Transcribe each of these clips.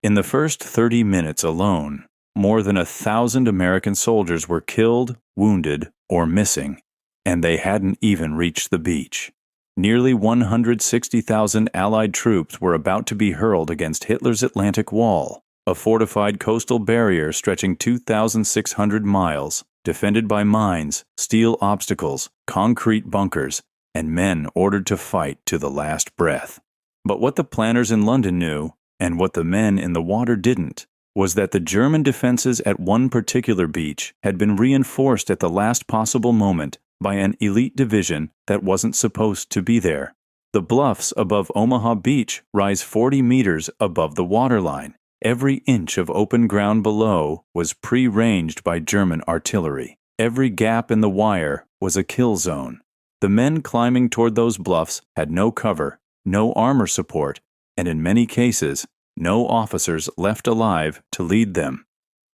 In the first 30 minutes alone, more than 1,000 American soldiers were killed, wounded, or missing, and they hadn't even reached the beach. Nearly 160,000 Allied troops were about to be hurled against Hitler's Atlantic Wall, a fortified coastal barrier stretching 2,600 miles, defended by mines, steel obstacles, concrete bunkers, and men ordered to fight to the last breath. But what the planners in London knew, and what the men in the water didn't, was that the German defenses at one particular beach had been reinforced at the last possible moment by an elite division that wasn't supposed to be there. The bluffs above Omaha Beach rise 40 meters above the waterline. Every inch of open ground below was pre-ranged by German artillery. Every gap in the wire was a kill zone. The men climbing toward those bluffs had no cover, no armor support, and in many cases, no officers left alive to lead them.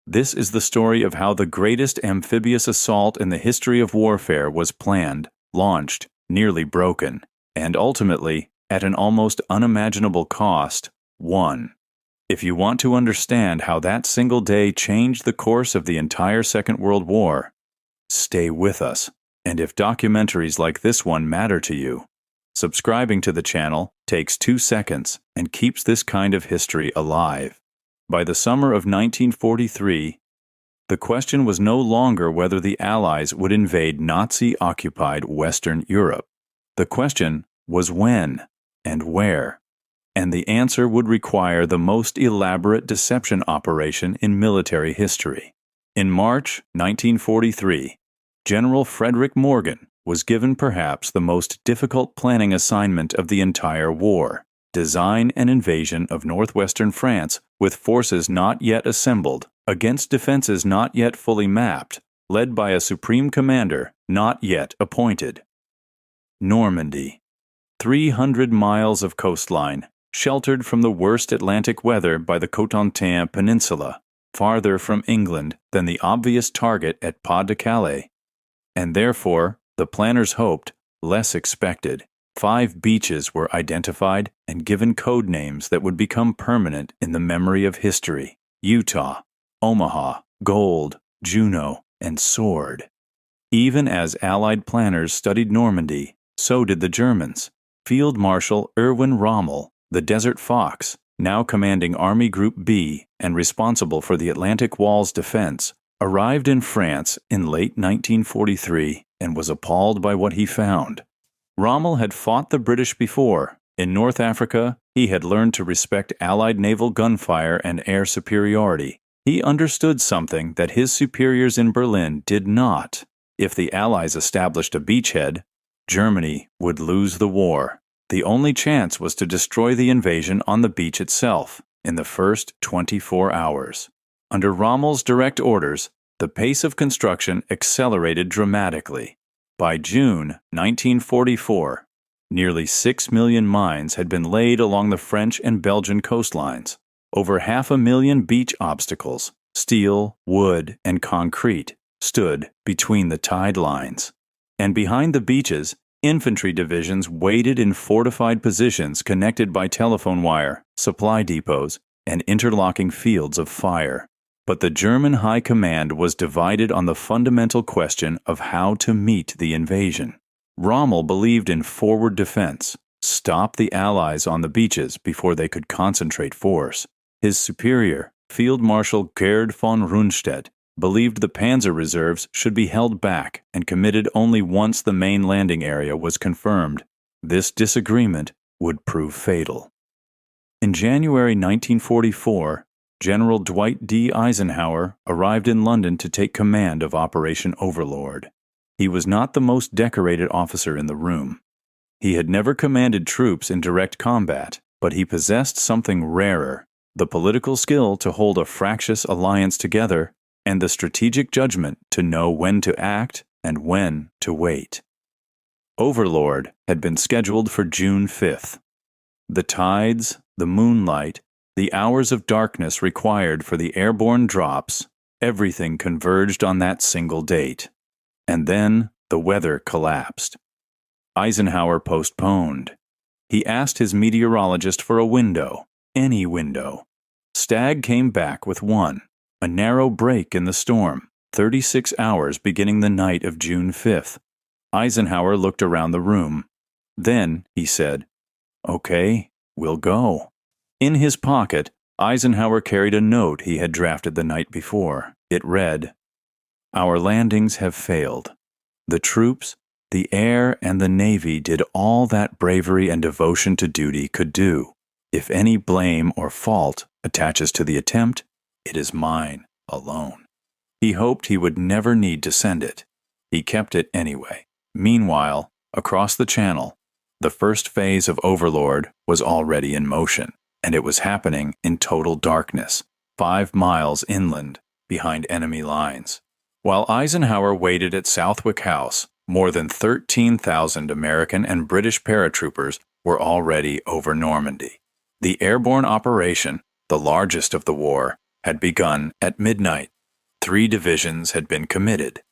This is the story of how the greatest amphibious assault in the history of warfare was planned, launched, nearly broken, and ultimately, at an almost unimaginable cost, won. If you want to understand how that single day changed the course of the entire Second World War, stay with us. And if documentaries like this one matter to you, subscribing to the channel takes 2 seconds and keeps this kind of history alive. By the summer of 1943, the question was no longer whether the Allies would invade Nazi-occupied Western Europe. The question was when and where, and the answer would require the most elaborate deception operation in military history. In March 1943, General Frederick Morgan was given perhaps the most difficult planning assignment of the entire war: design an invasion of northwestern France with forces not yet assembled, against defenses not yet fully mapped, led by a supreme commander not yet appointed. Normandy. 300 miles of coastline, sheltered from the worst Atlantic weather by the Cotentin Peninsula, farther from England than the obvious target at Pas-de-Calais. And therefore, the planners hoped, less expected. 5 beaches were identified and given code names that would become permanent in the memory of history: Utah, Omaha, Gold, Juno, and Sword. Even as Allied planners studied Normandy, so did the Germans. Field Marshal Erwin Rommel, the Desert Fox, now commanding Army Group B and responsible for the Atlantic Wall's defense, arrived in France in late 1943 and was appalled by what he found. Rommel had fought the British before. In North Africa, he had learned to respect Allied naval gunfire and air superiority. He understood something that his superiors in Berlin did not. If the Allies established a beachhead, Germany would lose the war. The only chance was to destroy the invasion on the beach itself in the first 24 hours. Under Rommel's direct orders, the pace of construction accelerated dramatically. By June 1944, nearly 6 million mines had been laid along the French and Belgian coastlines. Over 500,000 beach obstacles, steel, wood, and concrete, stood between the tide lines. And behind the beaches, infantry divisions waited in fortified positions connected by telephone wire, supply depots, and interlocking fields of fire. But the German High Command was divided on the fundamental question of how to meet the invasion. Rommel believed in forward defense, stop the Allies on the beaches before they could concentrate force. His superior, Field Marshal Gerd von Rundstedt, believed the panzer reserves should be held back and committed only once the main landing area was confirmed. This disagreement would prove fatal. In January 1944, General Dwight D. Eisenhower arrived in London to take command of Operation Overlord. He was not the most decorated officer in the room. He had never commanded troops in direct combat, but he possessed something rarer: the political skill to hold a fractious alliance together and the strategic judgment to know when to act and when to wait. Overlord had been scheduled for June 5th. The tides, the moonlight, the hours of darkness required for the airborne drops, everything converged on that single date. And then the weather collapsed. Eisenhower postponed. He asked his meteorologist for a window, any window. Stagg came back with one, a narrow break in the storm, 36 hours beginning the night of June 5th. Eisenhower looked around the room. Then he said, "Okay, we'll go." In his pocket, Eisenhower carried a note he had drafted the night before. It read, "Our landings have failed. The troops, the air, and the Navy did all that bravery and devotion to duty could do. If any blame or fault attaches to the attempt, it is mine alone." He hoped he would never need to send it. He kept it anyway. Meanwhile, across the channel, the first phase of Overlord was already in motion, and it was happening in total darkness, 5 miles inland, behind enemy lines. While Eisenhower waited at Southwick House, more than 13,000 American and British paratroopers were already over Normandy. The airborne operation, the largest of the war, had begun at midnight. 3 divisions had been committed.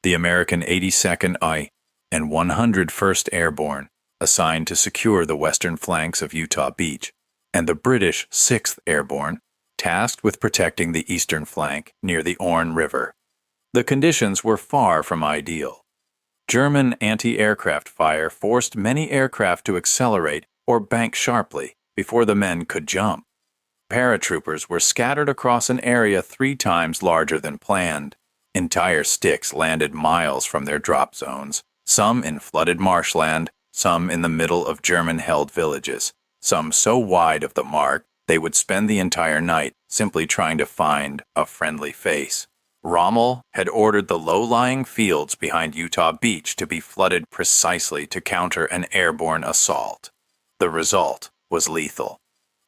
The American 82nd I and 101st Airborne, assigned to secure the western flanks of Utah Beach, and the British 6th Airborne, tasked with protecting the eastern flank near the Orne River. The conditions were far from ideal. German anti-aircraft fire forced many aircraft to accelerate or bank sharply before the men could jump. Paratroopers were scattered across an area 3 times larger than planned. Entire sticks landed miles from their drop zones, some in flooded marshland, some in the middle of German-held villages, some so wide of the mark they would spend the entire night simply trying to find a friendly face. Rommel had ordered the low-lying fields behind Utah Beach to be flooded precisely to counter an airborne assault. The result was lethal.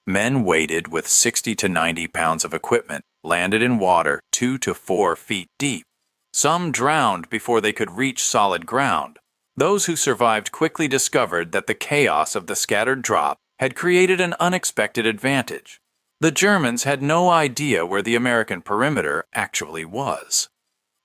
Men weighted with 60 to 90 pounds of equipment landed in water 2 to 4 feet deep. Some drowned before they could reach solid ground. Those who survived quickly discovered that the chaos of the scattered drop had created an unexpected advantage. The Germans had no idea where the American perimeter actually was.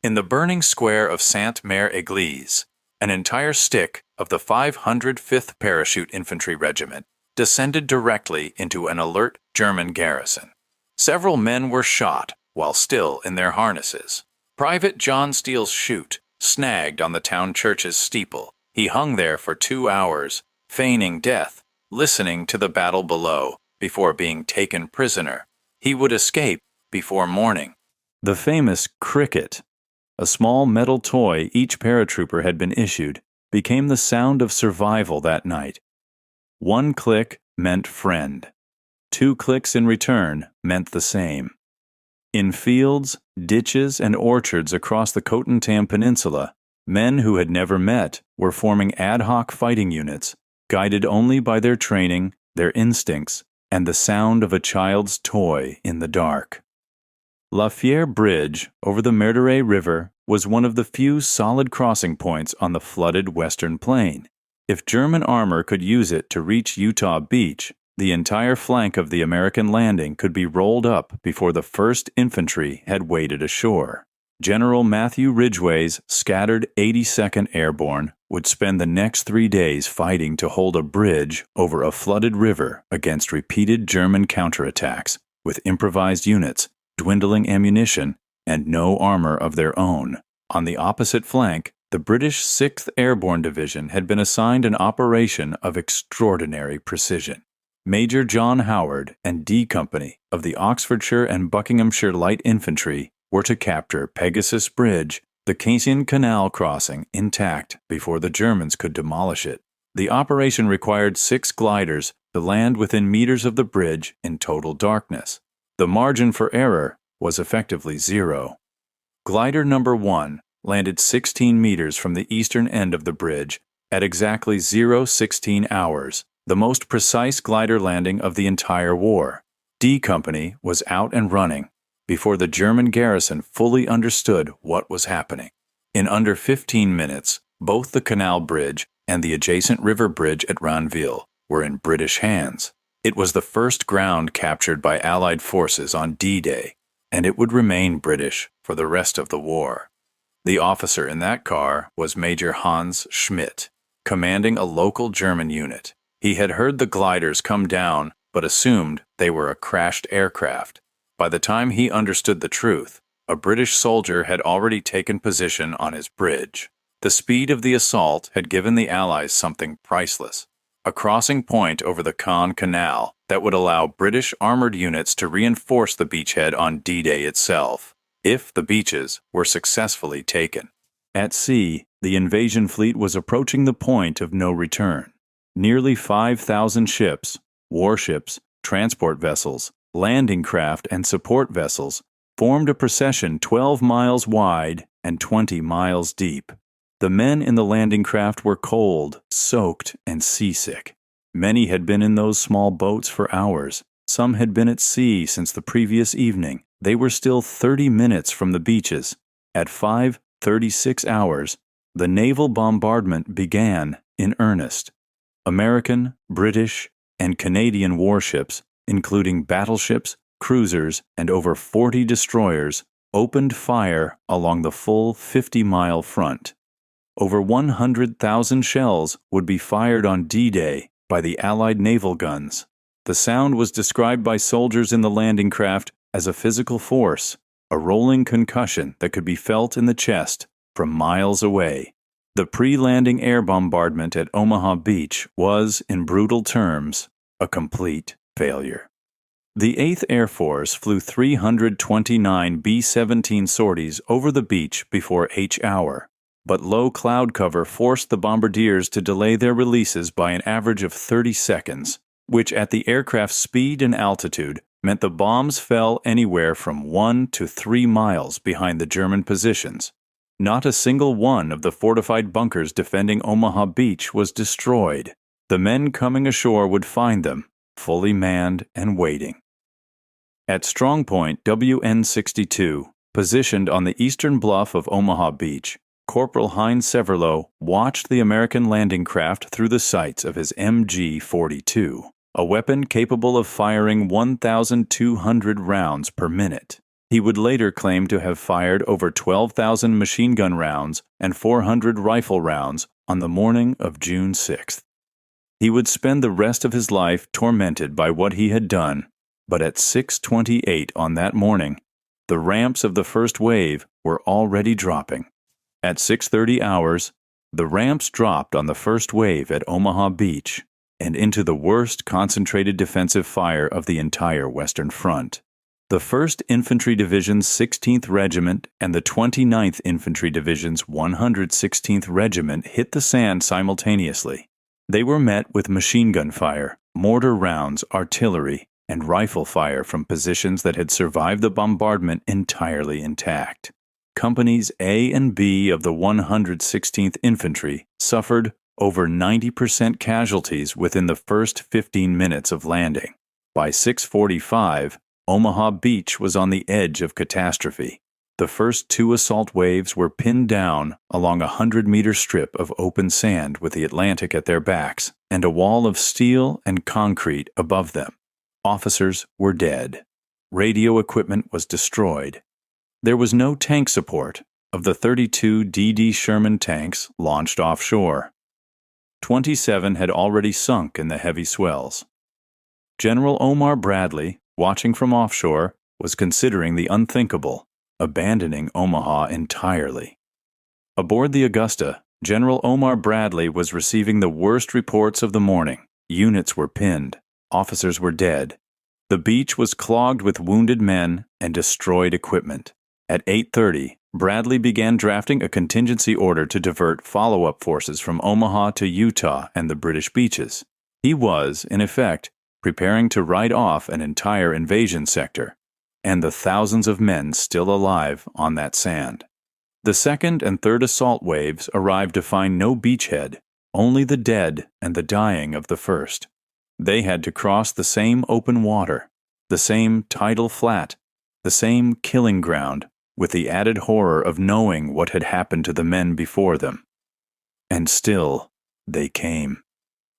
In the burning square of Sainte-Mère-Église, an entire stick of the 505th Parachute Infantry Regiment descended directly into an alert German garrison. Several men were shot while still in their harnesses. Private John Steele's chute snagged on the town church's steeple. He hung there for 2 hours, feigning death, listening to the battle below before being taken prisoner. He would escape before morning. The famous cricket, a small metal toy each paratrooper had been issued, became the sound of survival that night. 1 click meant friend. 2 clicks in return meant the same. In fields, ditches, and orchards across the Cotentin Peninsula, men who had never met were forming ad hoc fighting units, guided only by their training, their instincts, and the sound of a child's toy in the dark. La Fière Bridge over the Merderet River was one of the few solid crossing points on the flooded western plain. If German armor could use it to reach Utah Beach, the entire flank of the American landing could be rolled up before the 1st Infantry had waded ashore. General Matthew Ridgway's scattered 82nd Airborne would spend the next 3 days fighting to hold a bridge over a flooded river against repeated German counterattacks with improvised units, dwindling ammunition, and no armor of their own. On the opposite flank, the British 6th Airborne Division had been assigned an operation of extraordinary precision. Major John Howard and D Company of the Oxfordshire and Buckinghamshire Light Infantry were to capture Pegasus Bridge, the Cassian Canal crossing, intact before the Germans could demolish it. The operation required 6 gliders to land within meters of the bridge in total darkness. The margin for error was effectively 0. Glider number 1 landed 16 meters from the eastern end of the bridge at exactly 0:16 hours, the most precise glider landing of the entire war. D Company was out and running before the German garrison fully understood what was happening. In under 15 minutes, both the canal bridge and the adjacent river bridge at Ranville were in British hands. It was the first ground captured by Allied forces on D-Day, and it would remain British for the rest of the war. The officer in that car was Major Hans Schmidt, commanding a local German unit. He had heard the gliders come down but assumed they were a crashed aircraft. By the time he understood the truth, a British soldier had already taken position on his bridge. The speed of the assault had given the Allies something priceless: a crossing point over the Caen Canal that would allow British armored units to reinforce the beachhead on D-Day itself, if the beaches were successfully taken. At sea, the invasion fleet was approaching the point of no return. Nearly 5,000 ships, warships, transport vessels, landing craft, and support vessels formed a procession 12 miles wide and 20 miles deep. The men in the landing craft were cold, soaked, and seasick. Many had been in those small boats for hours. Some had been at sea since the previous evening. They were still 30 minutes from the beaches. At 5:36 hours, the naval bombardment began in earnest. American, British, and Canadian warships, including battleships, cruisers, and over 40 destroyers, opened fire along the full 50-mile front. Over 100,000 shells would be fired on D-Day by the Allied naval guns. The sound was described by soldiers in the landing craft as a physical force, a rolling concussion that could be felt in the chest from miles away. The pre-landing air bombardment at Omaha Beach was, in brutal terms, a complete failure. The 8th Air Force flew 329 B-17 sorties over the beach before H hour, but low cloud cover forced the bombardiers to delay their releases by an average of 30 seconds, which at the aircraft's speed and altitude meant the bombs fell anywhere from 1 to 3 miles behind the German positions. Not a single one of the fortified bunkers defending Omaha Beach was destroyed. The men coming ashore would find them, fully manned and waiting. At Strong Point WN-62, positioned on the eastern bluff of Omaha Beach, Corporal Heinz Severloh watched the American landing craft through the sights of his MG-42, a weapon capable of firing 1,200 rounds per minute. He would later claim to have fired over 12,000 machine gun rounds and 400 rifle rounds on the morning of June 6th. He would spend the rest of his life tormented by what he had done, but at 6:28 on that morning, the ramps of the first wave were already dropping. At 6:30 hours, the ramps dropped on the first wave at Omaha Beach and into the worst concentrated defensive fire of the entire Western Front. The 1st Infantry Division's 16th Regiment and the 29th Infantry Division's 116th Regiment hit the sand simultaneously. They were met with machine gun fire, mortar rounds, artillery, and rifle fire from positions that had survived the bombardment entirely intact. Companies A and B of the 116th Infantry suffered over 90% casualties within the first 15 minutes of landing. By 6:45, Omaha Beach was on the edge of catastrophe. The first 2 assault waves were pinned down along a 100-meter strip of open sand with the Atlantic at their backs and a wall of steel and concrete above them. Officers were dead. Radio equipment was destroyed. There was no tank support of the 32 D.D. Sherman tanks launched offshore. 27 had already sunk in the heavy swells. General Omar Bradley, watching from offshore, was considering the unthinkable, abandoning Omaha entirely. Aboard the Augusta, General Omar Bradley was receiving the worst reports of the morning. Units were pinned. Officers were dead. The beach was clogged with wounded men and destroyed equipment. At 8:30, Bradley began drafting a contingency order to divert follow-up forces from Omaha to Utah and the British beaches. He was, in effect, preparing to write off an entire invasion sector, and the thousands of men still alive on that sand. The second and third assault waves arrived to find no beachhead, only the dead and the dying of the first. They had to cross the same open water, the same tidal flat, the same killing ground, with the added horror of knowing what had happened to the men before them. And still, they came.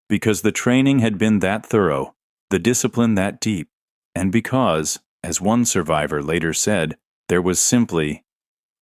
Because the training had been that thorough, the discipline that deep, and because, as one survivor later said, there was simply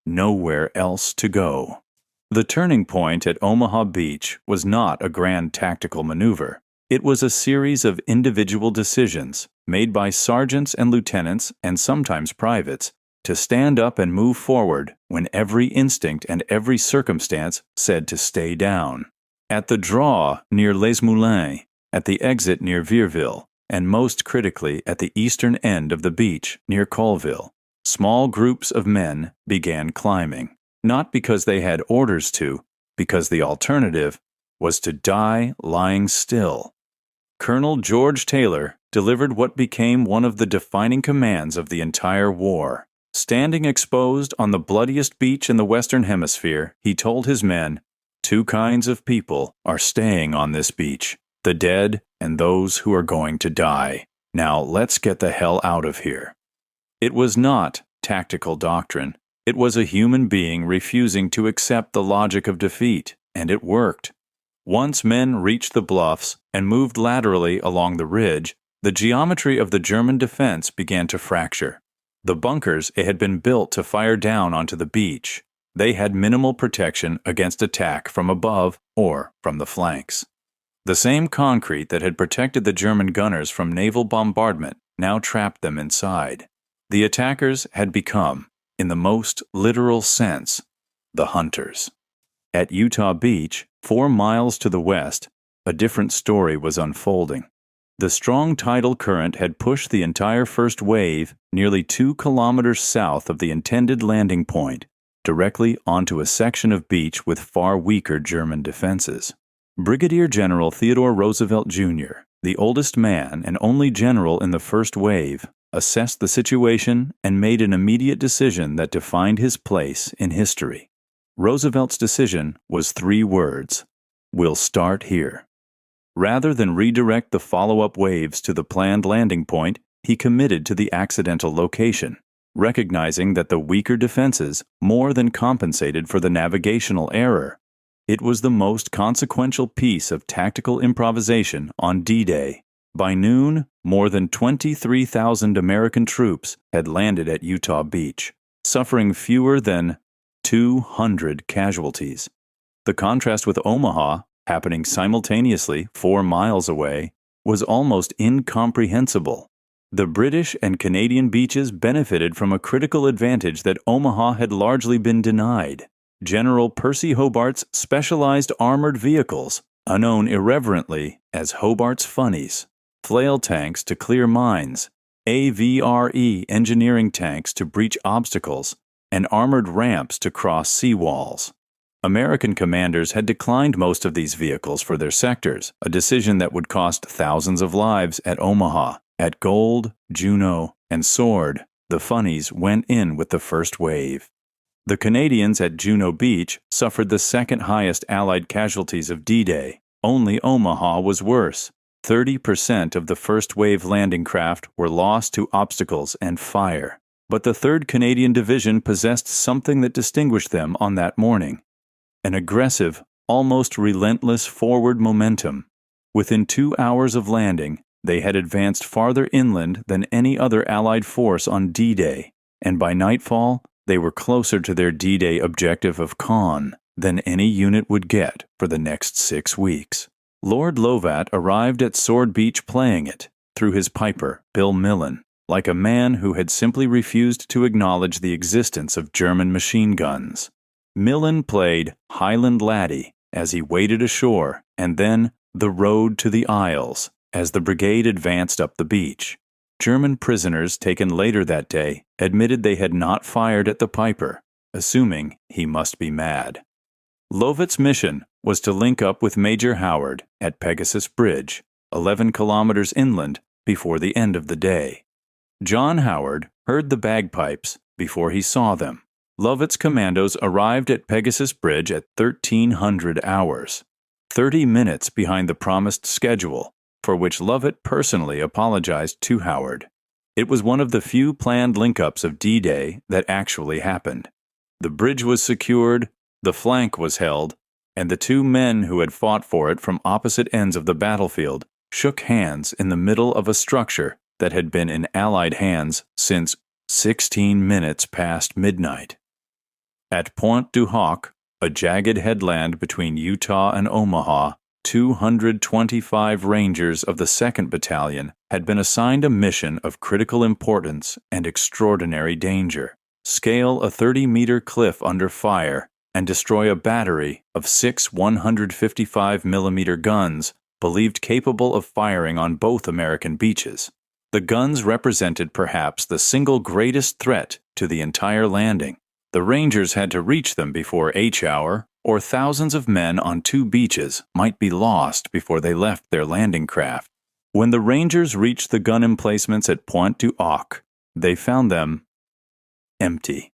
nowhere else to go. The turning point at Omaha Beach was not a grand tactical maneuver. It was a series of individual decisions made by sergeants and lieutenants and sometimes privates to stand up and move forward when every instinct and every circumstance said to stay down. At the draw near Les Moulins, at the exit near Vierville, and most critically at the eastern end of the beach near Colville, small groups of men began climbing, not because they had orders to, because the alternative was to die lying still. Colonel George Taylor delivered what became one of the defining commands of the entire war. Standing exposed on the bloodiest beach in the Western Hemisphere, he told his men, "Two kinds of people are staying on this beach, the dead and those who are going to die. Now let's get the hell out of here." It was not tactical doctrine. It was a human being refusing to accept the logic of defeat, and it worked. Once men reached the bluffs and moved laterally along the ridge, the geometry of the German defense began to fracture. The bunkers had been built to fire down onto the beach. They had minimal protection against attack from above or from the flanks. The same concrete that had protected the German gunners from naval bombardment now trapped them inside. The attackers had become, in the most literal sense, the hunters. At Utah Beach, 4 miles to the west, a different story was unfolding. The strong tidal current had pushed the entire first wave nearly 2 kilometers south of the intended landing point, directly onto a section of beach with far weaker German defenses. Brigadier General Theodore Roosevelt, Jr., the oldest man and only general in the first wave, assessed the situation and made an immediate decision that defined his place in history. Roosevelt's decision was 3 words: "We'll start here." Rather than redirect the follow-up waves to the planned landing point, he committed to the accidental location, recognizing that the weaker defenses more than compensated for the navigational error. It was the most consequential piece of tactical improvisation on D-Day. By noon, more than 23,000 American troops had landed at Utah Beach, suffering fewer than 200 casualties. The contrast with Omaha, happening simultaneously 4 miles away, was almost incomprehensible. The British and Canadian beaches benefited from a critical advantage that Omaha had largely been denied. General Percy Hobart's specialized armored vehicles, known irreverently as Hobart's Funnies, flail tanks to clear mines, AVRE engineering tanks to breach obstacles, and armored ramps to cross seawalls. American commanders had declined most of these vehicles for their sectors, a decision that would cost thousands of lives at Omaha. At Gold, Juno, and Sword, the Funnies went in with the first wave. The Canadians at Juno Beach suffered the second highest Allied casualties of D-Day. Only Omaha was worse. 30% of the first wave landing craft were lost to obstacles and fire. But the 3rd Canadian Division possessed something that distinguished them on that morning: an aggressive, almost relentless forward momentum. Within 2 hours of landing, they had advanced farther inland than any other Allied force on D-Day, and by nightfall, they were closer to their D-Day objective of Caen than any unit would get for the next 6 weeks. Lord Lovat arrived at Sword Beach playing it, through his piper, Bill Millen, like a man who had simply refused to acknowledge the existence of German machine guns. Millen played Highland Laddie as he waded ashore, and then The Road to the Isles as the brigade advanced up the beach. German prisoners taken later that day admitted they had not fired at the piper, assuming he must be mad. Lovat's mission was to link up with Major Howard at Pegasus Bridge, 11 kilometers inland, before the end of the day. John Howard heard the bagpipes before he saw them. Lovat's commandos arrived at Pegasus Bridge at 1300 hours, 30 minutes behind the promised schedule, for which Lovett personally apologized to Howard. It was one of the few planned link-ups of D-Day that actually happened. The bridge was secured, the flank was held, and the 2 men who had fought for it from opposite ends of the battlefield shook hands in the middle of a structure that had been in Allied hands since 16 minutes past midnight. At Pointe du Hoc, a jagged headland between Utah and Omaha, 225 Rangers of the 2nd Battalion had been assigned a mission of critical importance and extraordinary danger: scale a 30-meter cliff under fire and destroy a battery of 6 155mm guns believed capable of firing on both American beaches. The guns represented perhaps the single greatest threat to the entire landing. The Rangers had to reach them before H-hour, or thousands of men on 2 beaches might be lost before they left their landing craft. When the Rangers reached the gun emplacements at Pointe du Hoc, they found them empty.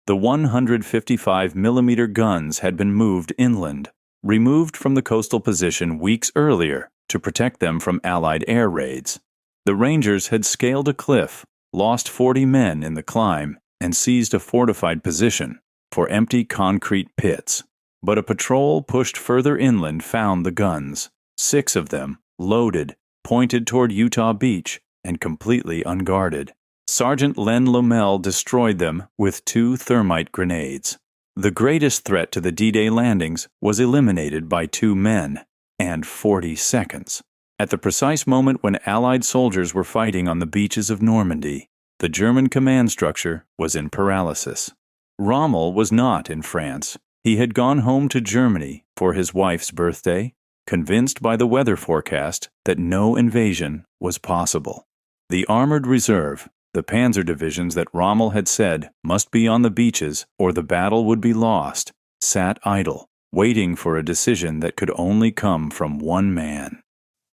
The 155mm guns had been moved inland, removed from the coastal position weeks earlier to protect them from Allied air raids. The Rangers had scaled a cliff, lost 40 men in the climb, and seized a fortified position for empty concrete pits. But a patrol pushed further inland found the guns, 6 of them, loaded, pointed toward Utah Beach, and completely unguarded. Sergeant Len Lomel destroyed them with 2 thermite grenades. The greatest threat to the D-Day landings was eliminated by 2 men and 40 seconds. At the precise moment when Allied soldiers were fighting on the beaches of Normandy, the German command structure was in paralysis. Rommel was not in France. He had gone home to Germany for his wife's birthday, convinced by the weather forecast that no invasion was possible. The Armored Reserve, the panzer divisions that Rommel had said must be on the beaches or the battle would be lost, sat idle, waiting for a decision that could only come from one man.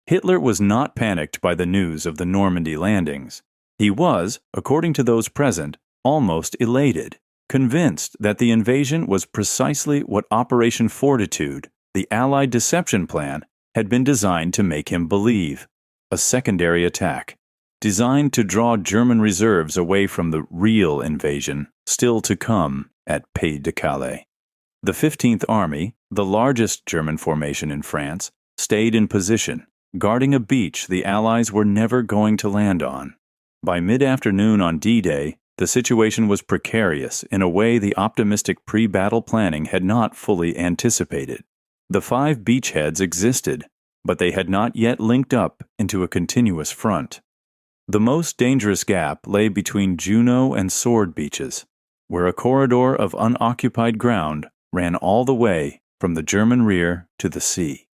Hitler was not panicked by the news of the Normandy landings. He was, according to those present, almost elated, convinced that the invasion was precisely what Operation Fortitude, the Allied deception plan, had been designed to make him believe: a secondary attack, designed to draw German reserves away from the real invasion still to come at Pas-de-Calais. The 15th Army, the largest German formation in France, stayed in position, guarding a beach the Allies were never going to land on. By mid-afternoon on D-Day, the situation was precarious in a way the optimistic pre-battle planning had not fully anticipated. The 5 beachheads existed, but they had not yet linked up into a continuous front. The most dangerous gap lay between Juno and Sword beaches, where a corridor of unoccupied ground ran all the way from the German rear to the sea.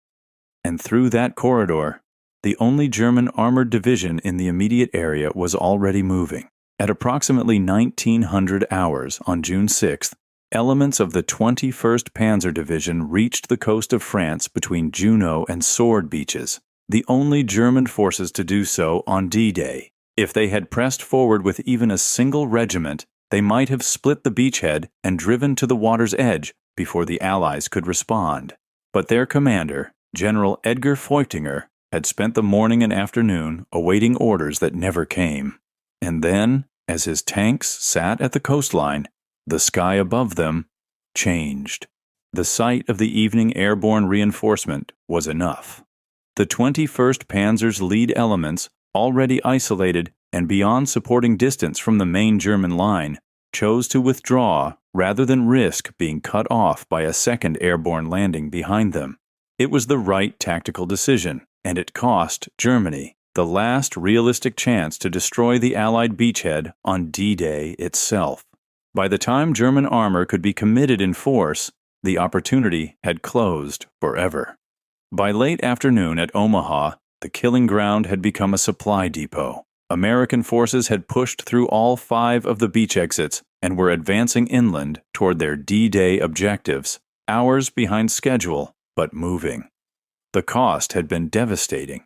And through that corridor, the only German armored division in the immediate area was already moving. At approximately 1900 hours on June 6th, elements of the 21st Panzer Division reached the coast of France between Juno and Sword beaches, the only German forces to do so on D-Day. If they had pressed forward with even a single regiment, they might have split the beachhead and driven to the water's edge before the Allies could respond. But their commander, General Edgar Feuchtinger, had spent the morning and afternoon awaiting orders that never came. And then, as his tanks sat at the coastline, the sky above them changed. The sight of the evening airborne reinforcement was enough. The 21st Panzer's lead elements, already isolated and beyond supporting distance from the main German line, chose to withdraw rather than risk being cut off by a second airborne landing behind them. It was the right tactical decision, and it cost Germany the last realistic chance to destroy the Allied beachhead on D-Day itself. By the time German armor could be committed in force, the opportunity had closed forever. By late afternoon at Omaha, the killing ground had become a supply depot. American forces had pushed through all 5 of the beach exits and were advancing inland toward their D-Day objectives, hours behind schedule, but moving. The cost had been devastating.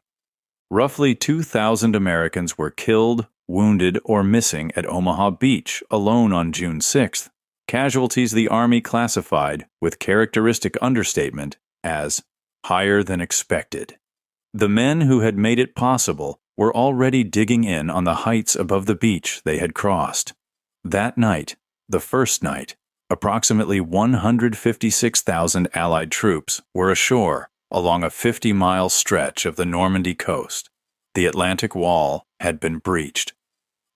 Roughly 2,000 Americans were killed, wounded, or missing at Omaha Beach alone on June 6th, casualties the Army classified, with characteristic understatement, as higher than expected. The men who had made it possible were already digging in on the heights above the beach they had crossed. That night, the first night, approximately 156,000 Allied troops were ashore along a 50-mile stretch of the Normandy coast. The Atlantic Wall had been breached.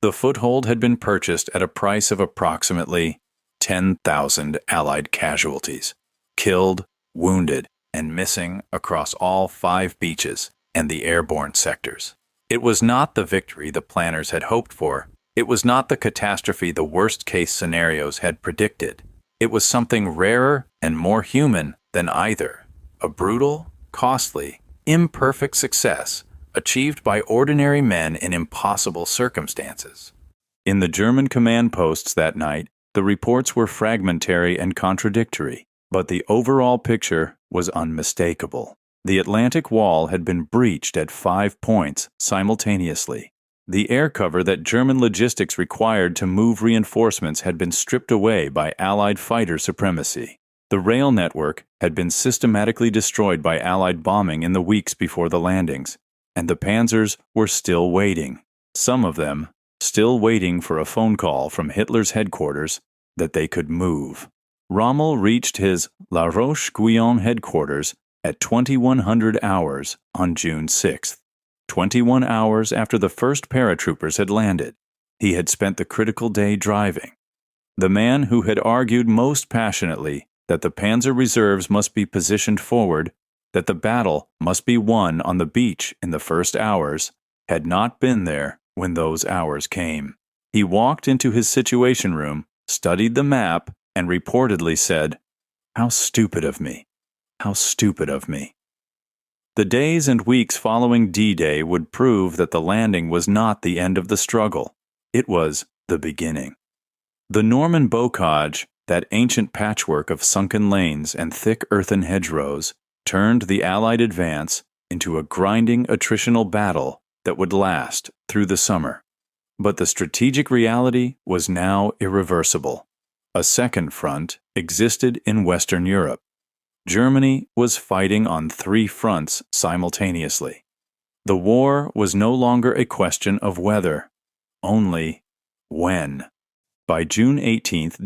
The foothold had been purchased at a price of approximately 10,000 Allied casualties, killed, wounded, and missing across all 5 beaches and the airborne sectors. It was not the victory the planners had hoped for. It was not the catastrophe the worst-case scenarios had predicted. It was something rarer and more human than either. A brutal, costly, imperfect success achieved by ordinary men in impossible circumstances. In the German command posts that night, the reports were fragmentary and contradictory, but the overall picture was unmistakable. The Atlantic Wall had been breached at 5 points simultaneously. The air cover that German logistics required to move reinforcements had been stripped away by Allied fighter supremacy. The rail network had been systematically destroyed by Allied bombing in the weeks before the landings, and the panzers were still waiting. Some of them still waiting for a phone call from Hitler's headquarters that they could move. Rommel reached his La Roche-Guyon headquarters at 2100 hours on June 6th, 21 hours after the first paratroopers had landed. He had spent the critical day driving. The man who had argued most passionately that the panzer reserves must be positioned forward, that the battle must be won on the beach in the first hours, had not been there when those hours came. He walked into his situation room, studied the map, and reportedly said, "How stupid of me! How stupid of me!" The days and weeks following D-Day would prove that the landing was not the end of the struggle. It was the beginning. The Norman bocage, that ancient patchwork of sunken lanes and thick earthen hedgerows, turned the Allied advance into a grinding attritional battle that would last through the summer. But the strategic reality was now irreversible. A second front existed in Western Europe. Germany was fighting on 3 fronts simultaneously. The war was no longer a question of whether, only when. By June 18th,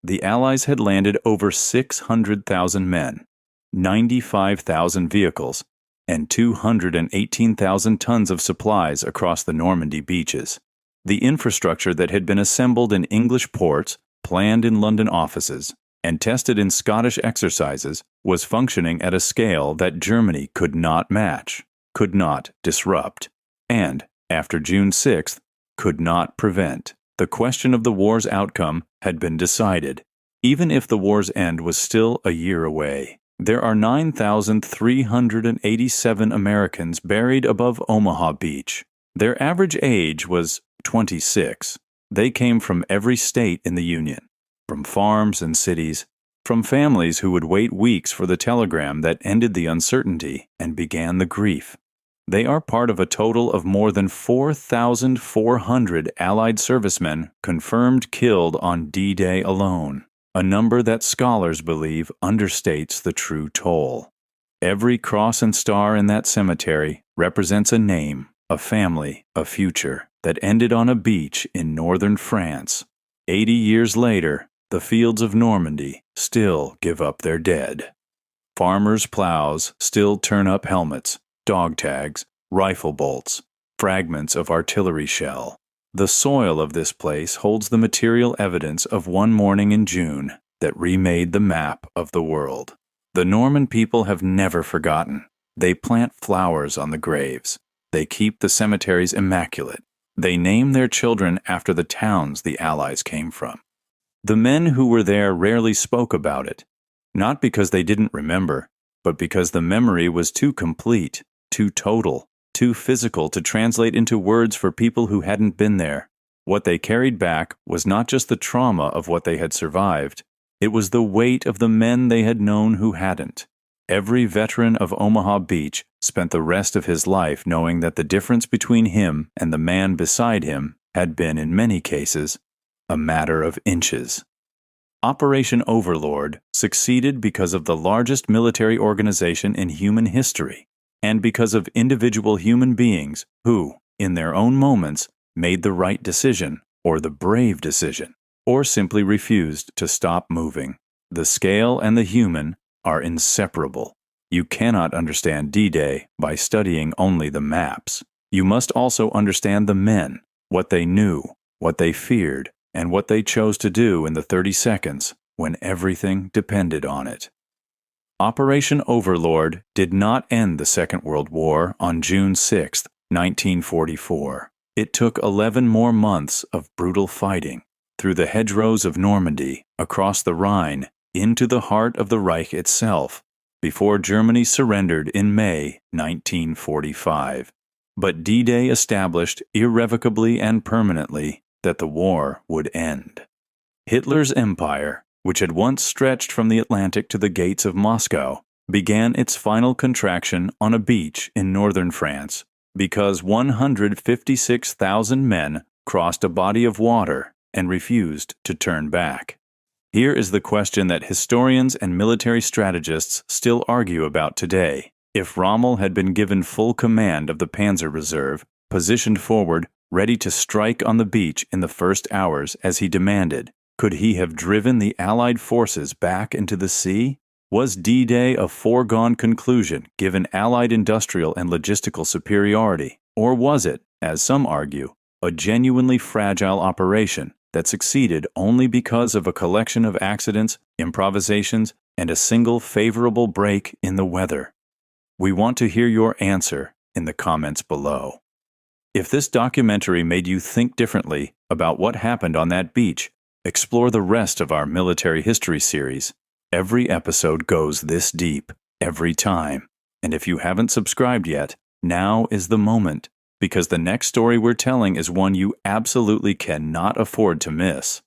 the Allies had landed over 600,000 men, 95,000 vehicles, and 218,000 tons of supplies across the Normandy beaches. The infrastructure that had been assembled in English ports, planned in London offices, and tested in Scottish exercises was functioning at a scale that Germany could not match, could not disrupt, and, after June 6th, could not prevent. The question of the war's outcome had been decided, even if the war's end was still a year away. There are 9,387 Americans buried above Omaha Beach. Their average age was 26. They came from every state in the Union, from farms and cities, from families who would wait weeks for the telegram that ended the uncertainty and began the grief. They are part of a total of more than 4,400 Allied servicemen confirmed killed on D-Day alone, a number that scholars believe understates the true toll. Every cross and star in that cemetery represents a name, a family, a future that ended on a beach in northern France. 80 years later, the fields of Normandy still give up their dead. Farmers' plows still turn up helmets, dog tags, rifle bolts, fragments of artillery shell. The soil of this place holds the material evidence of one morning in June that remade the map of the world. The Norman people have never forgotten. They plant flowers on the graves. They keep the cemeteries immaculate. They name their children after the towns the Allies came from. The men who were there rarely spoke about it, not because they didn't remember, but because the memory was too complete, too total, too physical to translate into words for people who hadn't been there. What they carried back was not just the trauma of what they had survived, it was the weight of the men they had known who hadn't. Every veteran of Omaha Beach spent the rest of his life knowing that the difference between him and the man beside him had been, in many cases, a matter of inches. Operation Overlord succeeded because of the largest military organization in human history, and because of individual human beings who, in their own moments, made the right decision, or the brave decision, or simply refused to stop moving. The scale and the human are inseparable. You cannot understand D-Day by studying only the maps. You must also understand the men, what they knew, what they feared, and what they chose to do in the 30 seconds when everything depended on it. Operation Overlord did not end the Second World War on June 6, 1944. It took 11 more months of brutal fighting through the hedgerows of Normandy, across the Rhine, into the heart of the Reich itself, before Germany surrendered in May 1945. But D-Day established irrevocably and permanently that the war would end. Hitler's empire, which had once stretched from the Atlantic to the gates of Moscow, began its final contraction on a beach in northern France because 156,000 men crossed a body of water and refused to turn back. Here is the question that historians and military strategists still argue about today. If Rommel had been given full command of the Panzer Reserve, positioned forward, ready to strike on the beach in the first hours as he demanded, could he have driven the Allied forces back into the sea? Was D-Day a foregone conclusion given Allied industrial and logistical superiority? Or was it, as some argue, a genuinely fragile operation that succeeded only because of a collection of accidents, improvisations, and a single favorable break in the weather? We want to hear your answer in the comments below. If this documentary made you think differently about what happened on that beach, explore the rest of our military history series. Every episode goes this deep, every time. And if you haven't subscribed yet, now is the moment, because the next story we're telling is one you absolutely cannot afford to miss.